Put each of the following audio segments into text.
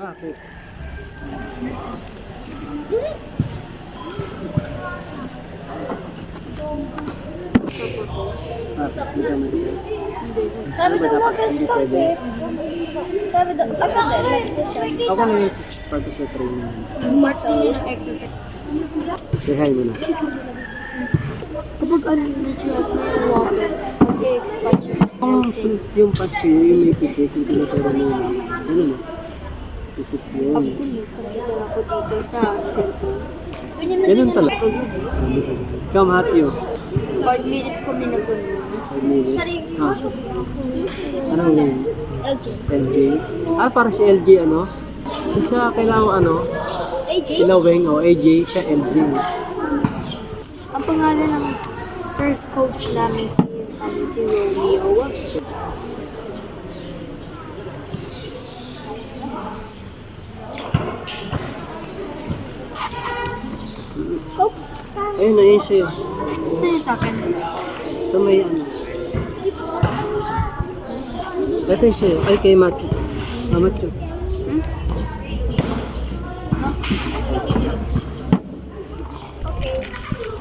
Bakit? Sabi daw mag-stop eh. Sabi daw, ako din. Ako na yung part of the training. Martin ng exercise. Say hi muna. Kapag ano yung job na water, mag-expansion. Yung patch ko yung may pitik, yung tinaturo mo yun. Ano mo? Pitik yun. Ako din, sabihin ako dito sa Ganun talaga. Come, happy you. 5 minutes kami nagpuno. 5 minutes. Ah. Anong name? LJ. LJ? Ah, parang si LJ ano? Isa kailangan ano? AJ? Silaweng o AJ, siya LJ. Ang pangalan ng first coach namin si Romeo. Coach? Ayun na yun sa'yo. Sa'yo sa akin. Sa may ano? Ito yung sa'yo. Ay, kay Matthew. Ah, Matthew.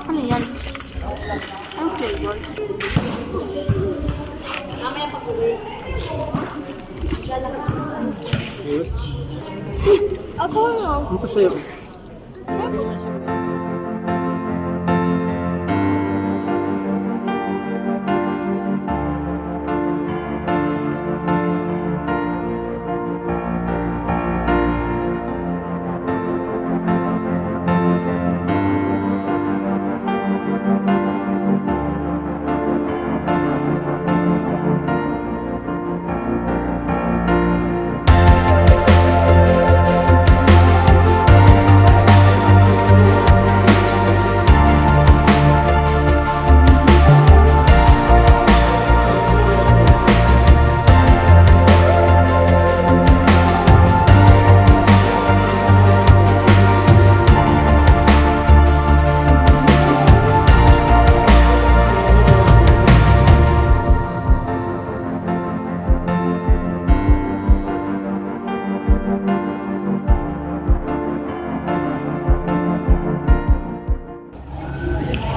Ano yan? Ang flavor. Ako ano? Ito sa'yo.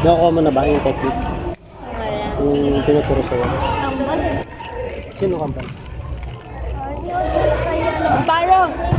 Nakuha mo na ba yung technique? Yung tinuturo sa'yo? Kambal? Sino kambal? Paro!